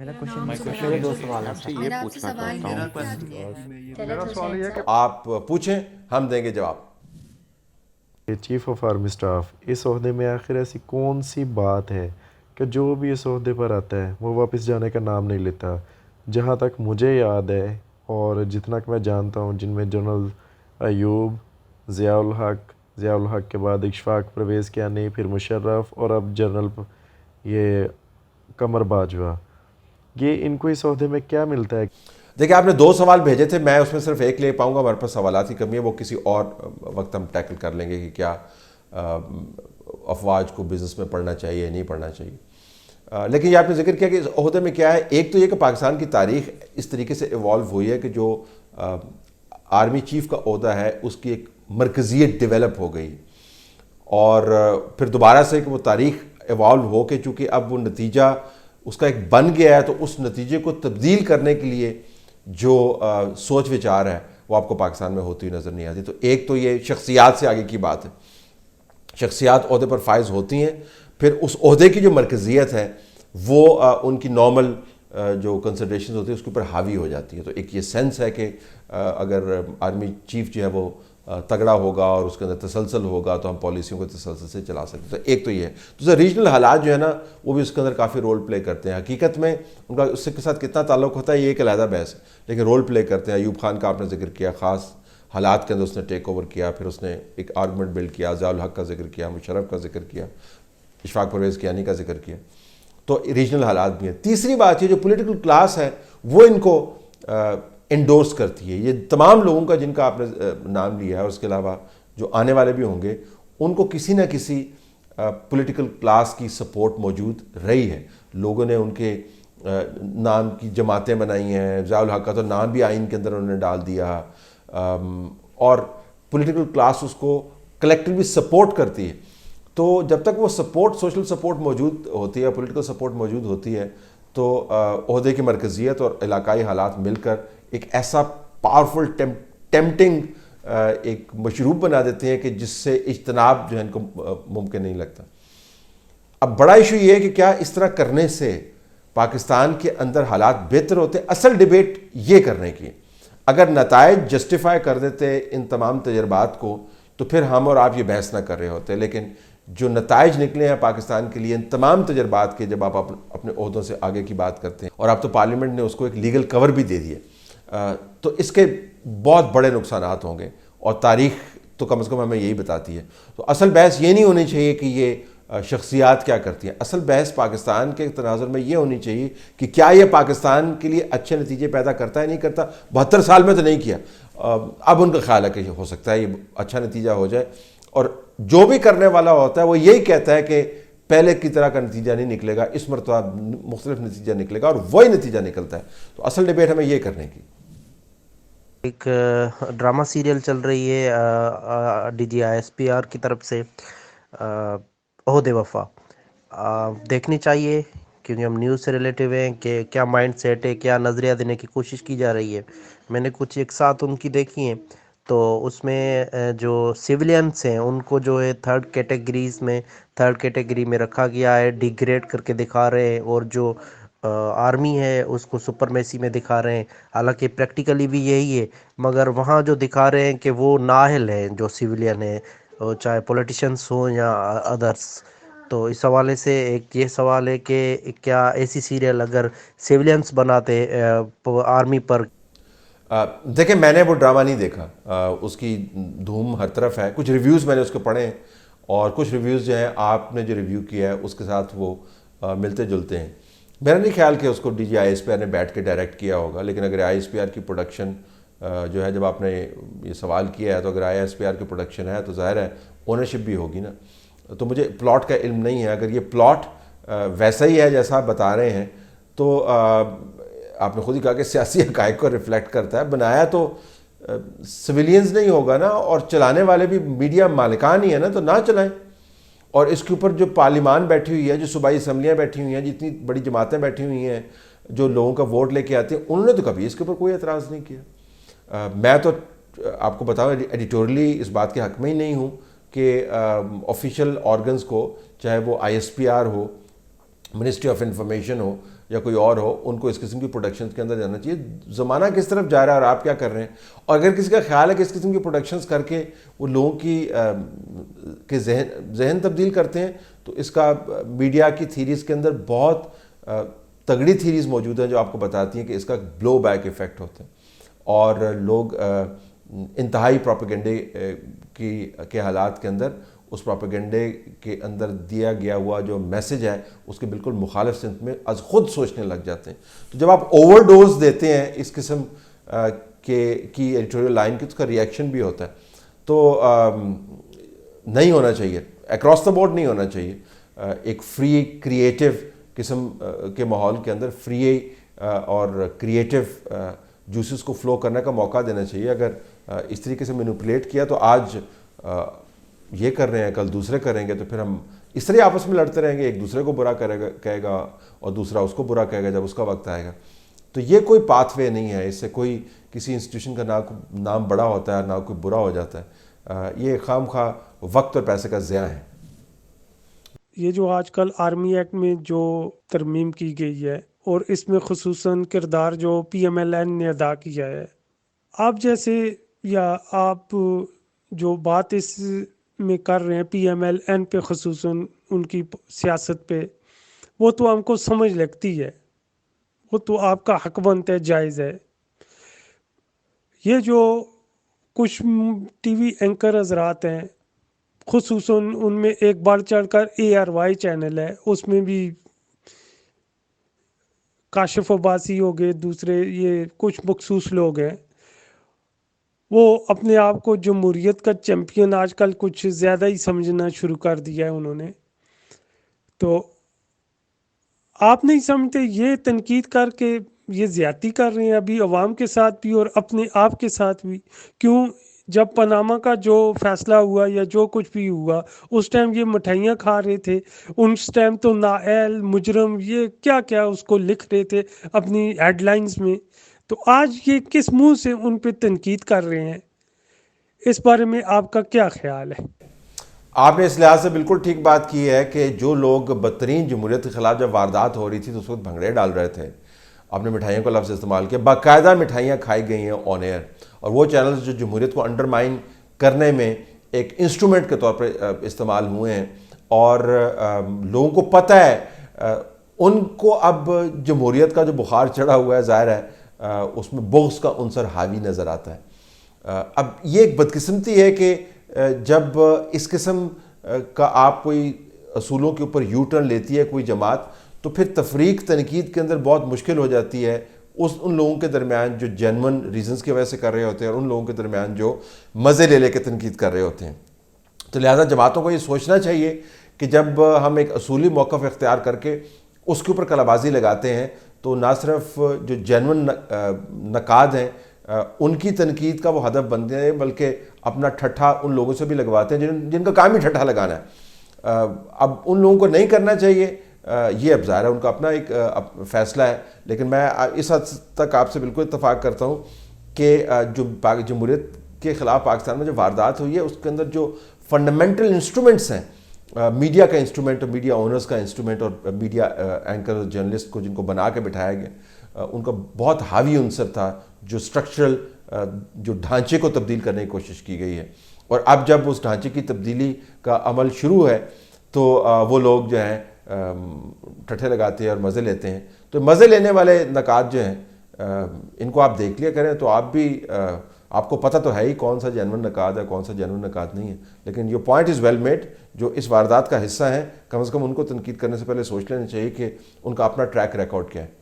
میرے دو سوال ہیں آپ سے سر. یہ میرا آپ سے پوچھنا سوال چاہتا یہ ہوں ہے کہ میرا سوال یہ ہے کہ آپ پوچھیں، ہم دیں گے جواب. چیف آف آرمی اسٹاف اس عہدے میں آخر ایسی کون سی بات ہے کہ جو بھی اس عہدے پر آتا ہے وہ واپس جانے کا نام نہیں لیتا؟ جہاں تک مجھے یاد ہے اور جتنا کہ میں جانتا ہوں، جن میں جنرل ایوب، ضیاء الحق کے بعد اشفاق پرویز کیانی، پھر مشرف، اور اب جنرل یہ قمر باجوہ، یہ ان کو اس عہدے میں کیا ملتا ہے؟ دیکھیں، آپ نے 2 سوال بھیجے تھے، میں اس میں صرف ایک لے پاؤں گا، ہمارے پاس سوالات کی کمی ہے، وہ کسی اور وقت ہم ٹیکل کر لیں گے کہ کیا افواج کو بزنس میں پڑھنا چاہیے یا نہیں پڑھنا چاہیے. لیکن یہ آپ نے ذکر کیا کہ اس عہدے میں کیا ہے. ایک تو یہ کہ پاکستان کی تاریخ اس طریقے سے ایوالو ہوئی ہے کہ جو آرمی چیف کا عہدہ ہے اس کی ایک مرکزیت ڈیولپ ہو گئی، اور پھر دوبارہ سے کہ وہ تاریخ ایوالو ہو کے چونکہ اب وہ نتیجہ اس کا ایک بن گیا ہے، تو اس نتیجے کو تبدیل کرنے کے لیے جو سوچ وچار ہے وہ آپ کو پاکستان میں ہوتی ہوئی نظر نہیں آتی. تو ایک تو یہ شخصیات سے آگے کی بات ہے، شخصیات عہدے پر فائز ہوتی ہیں، پھر اس عہدے کی جو مرکزیت ہے وہ ان کی نارمل جو کنسیڈریشنز ہوتی ہیں اس کے اوپر حاوی ہو جاتی ہے. تو ایک یہ سینس ہے کہ اگر آرمی چیف جو ہے وہ تگڑا ہوگا اور اس کے اندر تسلسل ہوگا تو ہم پالیسیوں کو تسلسل سے چلا سکتے ہیں. تو ایک تو یہ ہے. دوسرا ریجنل حالات جو ہے نا وہ بھی اس کے اندر کافی رول پلے کرتے ہیں. حقیقت میں ان کا اس کے ساتھ کتنا تعلق ہوتا ہے یہ ایک علیحدہ بحث ہے، لیکن رول پلے کرتے ہیں. ایوب خان کا آپ نے ذکر کیا، خاص حالات کے اندر اس نے ٹیک اوور کیا، پھر اس نے ایک آرگومنٹ بلڈ کیا، ضیاء الحق کا ذکر کیا، مشرف کا ذکر کیا، اشفاق پرویز کیانی کا ذکر کیا. تو ریجنل حالات بھی ہیں. تیسری بات یہ جو پولیٹیکل کلاس ہے وہ ان کو انڈورس کرتی ہے. یہ تمام لوگوں کا جن کا آپ نے نام لیا ہے، اس کے علاوہ جو آنے والے بھی ہوں گے، ان کو کسی نہ کسی پولیٹیکل کلاس کی سپورٹ موجود رہی ہے. لوگوں نے ان کے نام کی جماعتیں بنائی ہیں. ضیاء الحق کا تو نام بھی آئین کے اندر انہوں نے ڈال دیا، اور پولیٹیکل کلاس اس کو کلیکٹیولی سپورٹ کرتی ہے. تو جب تک وہ سپورٹ، سوشل سپورٹ موجود ہوتی ہے، پولیٹیکل سپورٹ موجود ہوتی ہے، تو عہدے کی مرکزیت اور علاقائی حالات مل کر ایک ایسا پاورفل ٹیمپٹنگ ایک مشروب بنا دیتے ہیں کہ جس سے اجتناب جو ہے ان کو ممکن نہیں لگتا. اب بڑا ایشو یہ ہے کہ کیا اس طرح کرنے سے پاکستان کے اندر حالات بہتر ہوتے. اصل ڈیبیٹ یہ کرنے کی، اگر نتائج جسٹیفائی کر دیتے ان تمام تجربات کو تو پھر ہم اور آپ یہ بحث نہ کر رہے ہوتے. لیکن جو نتائج نکلے ہیں پاکستان کے لیے ان تمام تجربات کے، جب آپ اپنے عہدوں سے آگے کی بات کرتے ہیں، اور اب تو پارلیمنٹ نے اس کو ایک لیگل کور بھی دے دیا، تو اس کے بہت بڑے نقصانات ہوں گے، اور تاریخ تو کم از کم ہمیں یہی بتاتی ہے. تو اصل بحث یہ نہیں ہونی چاہیے کہ یہ شخصیات کیا کرتی ہیں. اصل بحث پاکستان کے تناظر میں یہ ہونی چاہیے کہ کیا یہ پاکستان کے لیے اچھے نتیجے پیدا کرتا ہے نہیں کرتا. 72 سال میں تو نہیں کیا. اب ان کا خیال ہے کہ ہو سکتا ہے یہ اچھا نتیجہ ہو جائے، اور جو بھی کرنے والا ہوتا ہے وہ یہی کہتا ہے کہ پہلے کی طرح کا نتیجہ نہیں نکلے گا، اس مرتبہ مختلف نتیجہ نکلے گا، اور وہی نتیجہ نکلتا ہے. تو اصل ڈیبیٹ ہمیں یہ کرنے کی. ایک ڈرامہ سیریل چل رہی ہے D G I S P R کی طرف سے، عہد وفا. دیکھنی چاہیے کیونکہ ہم نیوز سے ریلیٹیو ہیں کہ کیا مائنڈ سیٹ ہے، کیا نظریہ دینے کی کوشش کی جا رہی ہے. میں نے کچھ ایک ساتھ ان کی دیکھی ہیں، تو اس میں جو سیولینس ہیں ان کو جو ہے تھرڈ کیٹیگری میں رکھا گیا ہے، ڈی گریڈ کر کے دکھا رہے ہیں، اور جو آرمی ہے اس کو سپرمیسی میں دکھا رہے ہیں. حالانکہ پریکٹیکلی بھی یہی ہے، مگر وہاں جو دکھا رہے ہیں کہ وہ نااہل ہیں جو سیولین ہیں، چاہے پولیٹیشنس ہوں یا ادرس. تو اس حوالے سے ایک یہ سوال ہے کہ کیا ایسی سیریل اگر سیولینس بناتے آرمی پر. دیکھیں، میں نے وہ ڈرامہ نہیں دیکھا، اس کی دھوم ہر طرف ہے. کچھ ریویوز میں نے اس کو پڑھے ہیں، اور کچھ ریویوز جو ہیں آپ نے جو ریویو کیا ہے اس کے ساتھ وہ ملتے جلتے ہیں. میرا نہیں خیال کہ اس کو D G I S P R نے بیٹھ کے ڈائریکٹ کیا ہوگا. لیکن اگر آئی ایس پی آر کی پروڈکشن جو ہے، جب آپ نے یہ سوال کیا ہے، تو اگر آئی ایس پی آر کی پروڈکشن ہے تو ظاہر ہے اونرشپ بھی ہوگی نا. تو مجھے پلاٹ کا علم نہیں ہے. اگر یہ پلاٹ ویسا ہی ہے جیسا آپ بتا رہے ہیں، تو آپ نے خود ہی کہا کہ سیاسی حقائق کو ریفلیکٹ کرتا ہے. بنایا تو سویلینز نہیں ہوگا نا، اور چلانے والے بھی میڈیا مالکان ہی ہیں نا، تو نہ چلائیں. اور اس کے اوپر جو پارلیمان بیٹھی ہوئی ہے، جو صوبائی اسمبلیاں بیٹھی ہوئی ہیں، جتنی بڑی جماعتیں بیٹھی ہوئی ہیں جو لوگوں کا ووٹ لے کے آتی ہیں، انہوں نے تو کبھی اس کے اوپر کوئی اعتراض نہیں کیا. میں تو آپ کو بتاؤں ایڈیٹوریلی اس بات کے حق میں ہی نہیں ہوں کہ آفیشیل آرگنز کو، چاہے وہ آئی ایس پی آر ہو، منسٹری آف انفارمیشن ہو، یا کوئی اور ہو ان کو اس قسم کی پروڈکشنز کے اندر جانا چاہیے. زمانہ کس طرف جا رہا ہے اور آپ کیا کر رہے ہیں, اور اگر کسی کا خیال ہے کہ اس قسم کی پروڈکشنز کر کے وہ لوگوں کی ذہن تبدیل کرتے ہیں, تو اس کا میڈیا کی تھیریز کے اندر بہت تگڑی تھیریز موجود ہیں جو آپ کو بتاتی ہیں کہ اس کا بلو بیک ایفیکٹ ہوتا ہے, اور لوگ انتہائی پروپیگنڈے کے حالات کے اندر اس پروپیگنڈے کے اندر دیا گیا ہوا جو میسج ہے اس کے بالکل مخالف سمت میں از خود سوچنے لگ جاتے ہیں. تو جب آپ اوور ڈوز دیتے ہیں اس قسم کی ایڈیٹوریل لائن کی, تو اس کا ریئیکشن بھی ہوتا ہے. تو نہیں ہونا چاہیے, اکراس دا بورڈ نہیں ہونا چاہیے. ایک فری کریٹیو قسم کے ماحول کے اندر فری اور کریٹیو جوسز کو فلو کرنے کا موقع دینا چاہیے. اگر اس طریقے سے مینوپولیٹ کیا تو آج یہ کر رہے ہیں کل دوسرے کریں گے, تو پھر ہم اس طرح آپس میں لڑتے رہیں گے, ایک دوسرے کو برا کہے گا اور دوسرا اس کو برا کہے گا جب اس کا وقت آئے گا. تو یہ کوئی پاتھ وے نہیں ہے, اس سے کوئی کسی انسٹیٹیوشن کا نام بڑا ہوتا ہے نہ کوئی برا ہو جاتا ہے. یہ خام خواہ وقت اور پیسے کا ضیاع ہے. یہ جو آج کل آرمی ایکٹ میں جو ترمیم کی گئی ہے اور اس میں خصوصاً کردار جو پی ایم ایل این نے ادا کیا ہے, آپ جیسے یا آپ جو بات اس میں کر رہے ہیں پی ایم ایل این پہ خصوصاً ان کی سیاست پہ, وہ تو ہم کو سمجھ لگتی ہے, وہ تو آپ کا حق بنتا ہے, جائز ہے. یہ جو کچھ ٹی وی اینکر حضرات ہیں خصوصاً ان میں ایک بڑھ چڑھ کر ARY چینل ہے, اس میں بھی کاشف عباسی ہو گئے, دوسرے یہ کچھ مخصوص لوگ ہیں, وہ اپنے آپ کو جمہوریت کا چیمپئن آج کل کچھ زیادہ ہی سمجھنا شروع کر دیا ہے انہوں نے. تو آپ نہیں سمجھتے یہ تنقید کر کے یہ زیادتی کر رہے ہیں ابھی عوام کے ساتھ بھی اور اپنے آپ کے ساتھ بھی؟ کیوں جب پاناما کا جو فیصلہ ہوا یا جو کچھ بھی ہوا اس ٹائم یہ مٹھائیاں کھا رہے تھے, اس ٹائم تو نااہل مجرم یہ کیا کیا اس کو لکھ رہے تھے اپنی ہیڈ لائنز میں. تو آج یہ کس منہ سے ان پہ تنقید کر رہے ہیں؟ اس بارے میں آپ کا کیا خیال ہے؟ آپ نے اس لحاظ سے بالکل ٹھیک بات کی ہے کہ جو لوگ بدترین جمہوریت کے خلاف جب واردات ہو رہی تھی تو اس وقت بھنگڑے ڈال رہے تھے, آپ نے مٹھائیوں کا لفظ استعمال کیا, باقاعدہ مٹھائیاں کھائی گئی ہیں آن ایئر, اور وہ چینلز جو جمہوریت کو انڈرمائن کرنے میں ایک انسٹرومنٹ کے طور پر استعمال ہوئے ہیں, اور لوگوں کو پتہ ہے ان کو اب جمہوریت کا جو بخار چڑھا ہوا ہے ظاہر ہے اس میں بغض کا عنصر حاوی نظر آتا ہے. اب یہ ایک بدقسمتی ہے کہ جب اس قسم کا آپ کوئی اصولوں کے اوپر یو ٹرن لیتی ہے کوئی جماعت, تو پھر تفریق تنقید کے اندر بہت مشکل ہو جاتی ہے ان لوگوں کے درمیان جو جینون ریزنز کی وجہ سے کر رہے ہوتے ہیں اور ان لوگوں کے درمیان جو مزے لے کے تنقید کر رہے ہوتے ہیں. تو لہٰذا جماعتوں کو یہ سوچنا چاہیے کہ جب ہم ایک اصولی موقف اختیار کر کے اس کے اوپر کلابازی لگاتے ہیں تو نہ صرف جو جینون نقاد ہیں ان کی تنقید کا وہ ہدف بنتے ہیں, بلکہ اپنا ٹھٹھا ان لوگوں سے بھی لگواتے ہیں جن کا کام ہی ٹھٹھا لگانا ہے. اب ان لوگوں کو نہیں کرنا چاہیے, یہ اب ظاہر ہے ان کا اپنا ایک فیصلہ ہے, لیکن میں اس حد تک آپ سے بالکل اتفاق کرتا ہوں کہ جو جمہوریت کے خلاف پاکستان میں جو واردات ہوئی ہے اس کے اندر جو فنڈامنٹل انسٹرومنٹس ہیں, میڈیا کا انسٹرومنٹ اور میڈیا اونرز کا انسٹرومنٹ اور میڈیا اینکر اور جرنلسٹ کو جن کو بنا کے بٹھایا گیا, ان کا بہت حاوی عنصر تھا جو اسٹرکچرل جو ڈھانچے کو تبدیل کرنے کی کوشش کی گئی ہے. اور اب جب اس ڈھانچے کی تبدیلی کا عمل شروع ہے تو وہ لوگ جو ہیں ٹھٹھے لگاتے ہیں اور مزے لیتے ہیں. تو مزے لینے والے نقاد جو ہیں ان کو آپ دیکھ لیا کریں تو آپ کو پتہ تو ہے ہی کون سا جینون نقاد ہے کون سا جینون نقاد نہیں ہے. لیکن یہ پوائنٹ از ویل میڈ, جو اس واردات کا حصہ ہیں کم از کم ان کو تنقید کرنے سے پہلے سوچ لینا چاہیے کہ ان کا اپنا ٹریک ریکارڈ کیا ہے.